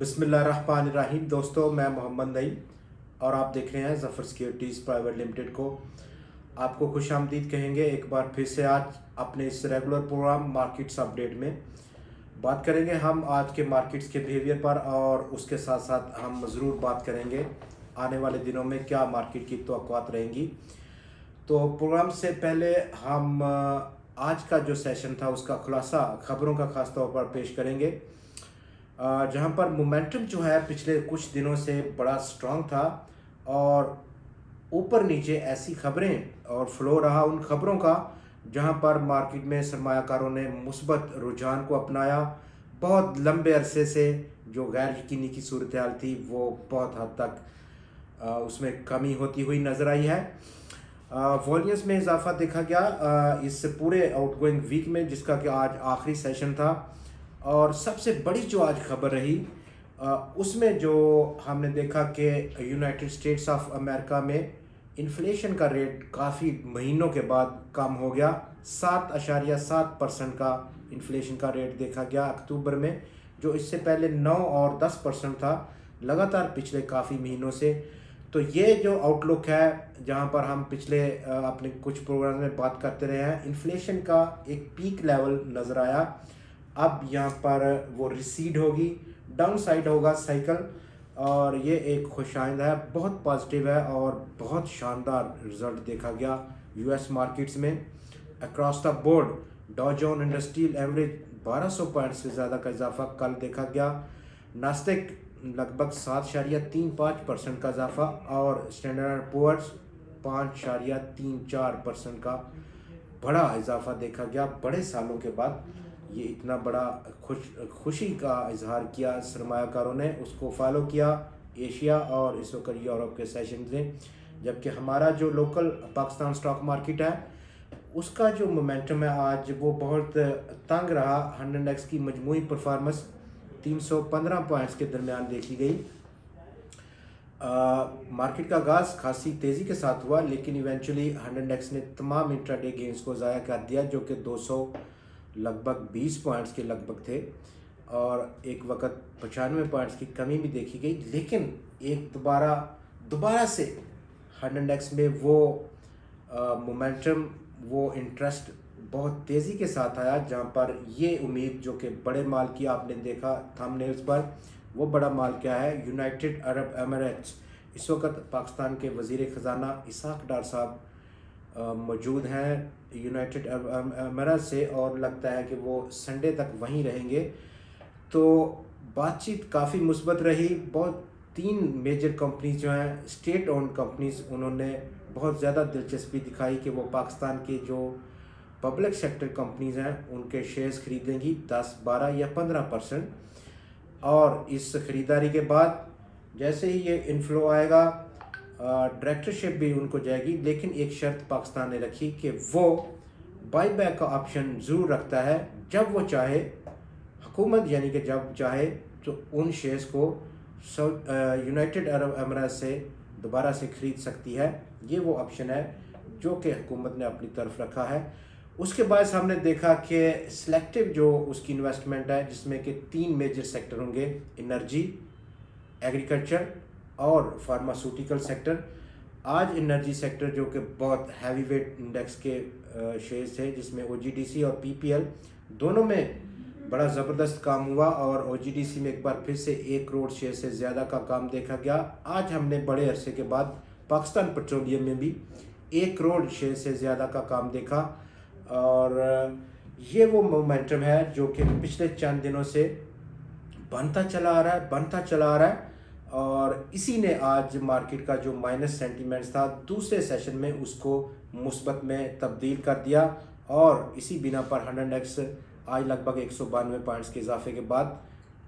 बिस्मिल्लाहिर्रहमानिर्रहीम। दोस्तों, मैं मोहम्मद नईम और आप देख रहे हैं ज़फ़र सिक्योरिटीज़ प्राइवेट लिमिटेड को। आपको खुशामदीद कहेंगे एक बार फिर से आज अपने इस रेगुलर प्रोग्राम मार्केट्स अपडेट में। बात करेंगे हम आज के मार्केट्स के बिहेवियर पर और उसके साथ साथ हम ज़रूर बात करेंगे आने वाले दिनों में क्या मार्केट की तवक्कुआत रहेंगी। तो प्रोग्राम से पहले हम आज का जो सेशन था उसका खुलासा खबरों का ख़ास तौर पर पेश करेंगे, जहां पर मोमेंटम जो है पिछले कुछ दिनों से बड़ा स्ट्रांग था और ऊपर नीचे ऐसी खबरें और फ्लो रहा उन खबरों का जहां पर मार्केट में सरमायाकारों ने मुस्बत रुझान को अपनाया। बहुत लंबे अरसे से जो गैर यकीनी की सूरत हाल थी वो बहुत हद तक उसमें कमी होती हुई नज़र आई है। वॉल्यूम्स में इजाफा देखा गया इस पूरे आउटगोइंग वीक में, जिसका कि आज आखिरी सेशन था। और सबसे बड़ी जो आज खबर रही उसमें जो हमने देखा कि यूनाइटेड स्टेट्स ऑफ अमेरिका में इन्फ्लेशन का रेट काफ़ी महीनों के बाद कम हो गया। 7.7% का इन्फ्लेशन का रेट देखा गया अक्टूबर में, जो इससे पहले 9 और 10% था लगातार पिछले काफ़ी महीनों से। तो ये जो आउटलुक है, जहाँ पर हम पिछले अपने कुछ प्रोग्राम में बात करते रहे हैं, इन्फ्लेशन का एक पीक लेवल नज़र आया। अब यहाँ पर वो रिसीड होगी, डाउन साइड होगा साइकिल, और ये एक खुशाइंद है, बहुत पॉजिटिव है और बहुत शानदार रिजल्ट देखा गया यूएस मार्केट्स में अक्रॉस द बोर्ड। डॉ जोन इंडस्ट्रियल एवरेज 1200 पॉइंट्स से ज़्यादा का इजाफा कल देखा गया। नास्टेक लगभग 7.35% का इजाफा और स्टैंडर्ड पुअर्स 5.34% का बड़ा इजाफा देखा गया। बड़े सालों के बाद ये इतना बड़ा खुशी का इजहार किया सरमायाकारों ने, उसको फॉलो किया एशिया और इस वक्त यूरोप के सेशन ने। जबकि हमारा जो लोकल पाकिस्तान स्टॉक मार्केट है उसका जो मोमेंटम है आज वो बहुत तंग रहा। 100 इंडेक्स की मजमूई परफॉर्मेंस 315 पॉइंट्स के दरमियान देखी गई। मार्केट का आगाज खासी तेज़ी के साथ हुआ, लेकिन इवेंचुअली 100 इंडेक्स ने तमाम इंट्राडे गेंस को ज़ाया कर दिया, जो कि 200 लगभग 20 पॉइंट्स के लगभग थे और एक वक्त 95 पॉइंट्स की कमी भी देखी गई। लेकिन एक दोबारा से 100 इंडेक्स में वो मोमेंटम, वो इंटरेस्ट बहुत तेज़ी के साथ आया, जहाँ पर ये उम्मीद जो कि बड़े माल की आपने देखा थंबनेल्स पर, वो बड़ा माल क्या है, यूनाइटेड अरब एमिरेट्स। इस वक्त पाकिस्तान के वज़ीर ख़जाना इसाक डार साहब मौजूद हैं यूनाइटेड अरब एमिरेट्स से, और लगता है कि वो संडे तक वहीं रहेंगे। तो बातचीत काफ़ी मुस्बत रही। बहुत 3 मेजर कंपनीज जो हैं स्टेट ओन्ड कंपनीज, उन्होंने बहुत ज़्यादा दिलचस्पी दिखाई कि वो पाकिस्तान के जो पब्लिक सेक्टर कंपनीज हैं उनके शेयर्स खरीदेंगी 10, 12 या 15%। और इस ख़रीदारी के बाद जैसे ही ये इनफ्लो आएगा डायरेक्टरशिप भी उनको जाएगी। लेकिन एक शर्त पाकिस्तान ने रखी कि वो बाईबैक का ऑप्शन ज़रूर रखता है, जब वो चाहे हुकूमत, यानी कि जब चाहे तो उन शेयर्स को यूनाइटेड अरब अमीरात से दोबारा से ख़रीद सकती है। ये वो ऑप्शन है जो कि हुकूमत ने अपनी तरफ रखा है। उसके बाद हमने देखा कि सिलेक्टिव जो उसकी इन्वेस्टमेंट है, जिसमें कि 3 मेजर सेक्टर होंगे, एनर्जी, एग्रीकल्चर और फार्मास्यूटिकल सेक्टर। आज एनर्जी सेक्टर जो कि बहुत हैवी वेट इंडेक्स के शेयर्स थे, जिसमें ओजीडीसी और पीपीएल दोनों में बड़ा ज़बरदस्त काम हुआ और ओजीडीसी में एक बार फिर से 1 करोड़ शेयर से ज़्यादा का काम देखा गया। आज हमने बड़े अरसे के बाद पाकिस्तान पेट्रोलियम में भी 1 करोड़ शेयर से ज़्यादा का काम देखा। और ये वो मोमेंटम है जो कि पिछले चंद दिनों से बनता चला आ रहा है और इसी ने आज मार्केट का जो माइनस सेंटीमेंट्स था दूसरे सेशन में उसको मुस्बत में तब्दील कर दिया। और इसी बिना पर 100 इंडेक्स आज लगभग 192 पॉइंट्स के इजाफे के बाद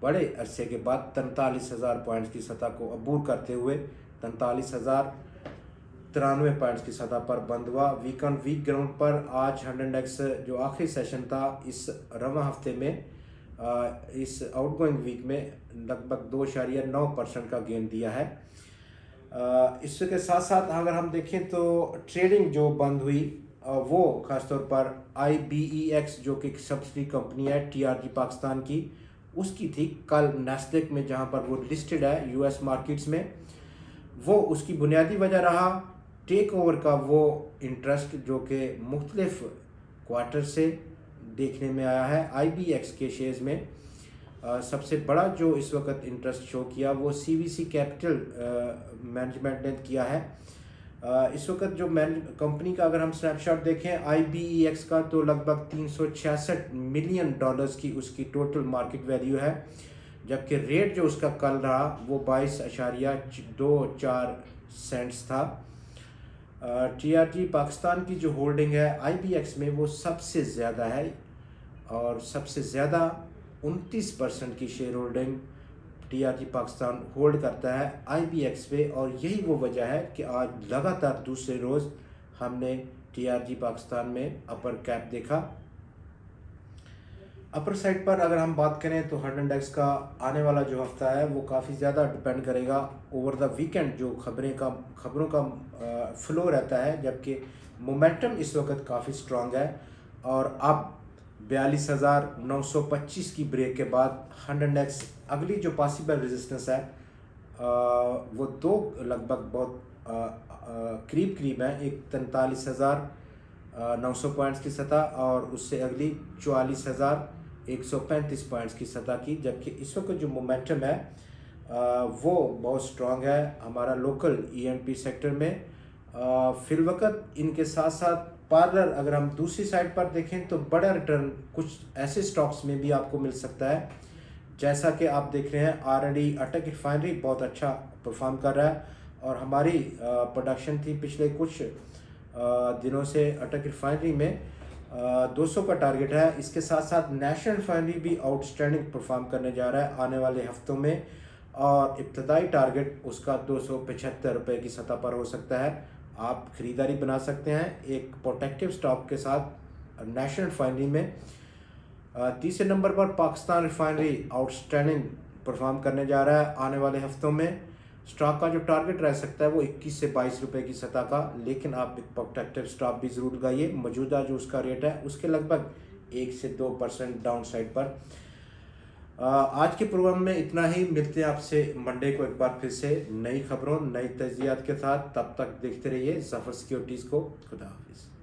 बड़े अरसे के बाद 43,000 पॉइंट्स की सतह को अबूर करते हुए 43,093 पॉइंट्स की सतह पर बंद हुआ। वीक ऑन वीक ग्राउंड पर आज 100 इंडेक्स जो आखिरी सेशन था इस रवा हफ्ते में, इस आउटगोइंग वीक में लगभग 2.9% का गेन दिया है। इसके साथ साथ अगर हम देखें तो ट्रेडिंग जो बंद हुई वो ख़ासतौर पर IBEX जो कि एक सब्सिडी कंपनी है TRG पाकिस्तान की, उसकी थी कल नैस्डैक में, जहां पर वो लिस्टेड है यूएस मार्केट्स में। वो उसकी बुनियादी वजह रहा टेक ओवर का वो इंटरेस्ट जो कि मुख्तलिफ क्वार्टर से देखने में आया है। IBX के शेयर्स में सबसे बड़ा जो इस वक्त इंटरेस्ट शो किया वो CVC कैपिटल मैनेजमेंट ने किया है। इस वक्त जो कंपनी का अगर हम स्नैपशॉट देखें IBEX का, तो लगभग $366 मिलियन की उसकी टोटल मार्केट वैल्यू है, जबकि रेट जो उसका कल रहा वो 22.24 सेंट्स था। TRG पाकिस्तान की जो होल्डिंग है IBX में वो सबसे ज़्यादा है, और सबसे ज़्यादा 29% की share holding TRG Pakistan hold करता है IBX पे। और यही वो वजह है कि आज लगातार दूसरे रोज़ हमने TRG पाकिस्तान में अपर कैप देखा। अपर साइड पर अगर हम बात करें तो 100 इंडेक्स का आने वाला जो हफ्ता है वो काफ़ी ज़्यादा डिपेंड करेगा ओवर द वीकेंड, जो खबरों का फ्लो रहता है, जबकि मोमेंटम इस वक्त काफ़ी स्ट्रांग है। और अब 42,925 की ब्रेक के बाद 100 इंडेक्स अगली जो पॉसिबल रेजिस्टेंस है वो दो लगभग बहुत करीब है, एक 43,900 पॉइंट्स की सतह और उससे अगली 44,135 पॉइंट्स की सतह की। जबकि इस वक्त जो मोमेंटम है वो बहुत स्ट्रांग है हमारा लोकल EMP सेक्टर में। फिलवक़्त इनके साथ साथ पार्लर अगर हम दूसरी साइड पर देखें तो बड़ा रिटर्न कुछ ऐसे स्टॉक्स में भी आपको मिल सकता है, जैसा कि आप देख रहे हैं R&D अटक रिफाइनरी बहुत अच्छा परफॉर्म कर रहा है, और हमारी प्रोडक्शन थी पिछले कुछ दिनों से अटक रिफाइनरी में 200 का टारगेट है। इसके साथ साथ नेशनल रिफाइनरी भी आउटस्टैंडिंग परफॉर्म करने जा रहा है आने वाले हफ्तों में, और इब्तदाई टारगेट उसका 275 रुपये की सतह पर हो सकता है। आप ख़रीदारी बना सकते हैं एक प्रोटेक्टिव स्टॉक के साथ नेशनल रिफाइनरी में। तीसरे नंबर पर पाकिस्तान रिफाइनरी आउटस्टैंडिंग परफॉर्म करने जा रहा है आने वाले हफ्तों में। स्टॉक का जो टारगेट रह सकता है वो 21 से 22 रुपये की सतह का, लेकिन आप एक प्रोटेक्टिव स्टॉप भी ज़रूर लगाइए। मौजूदा जो उसका रेट है उसके लगभग 1 से 2% डाउन साइड पर। आज के प्रोग्राम में इतना ही। मिलते हैं आपसे मंडे को एक बार फिर से नई खबरों नई तजदियात के साथ। तब तक देखते रहिए ज़फर सिक्योरिटीज़ को। खुदा हाफिज़।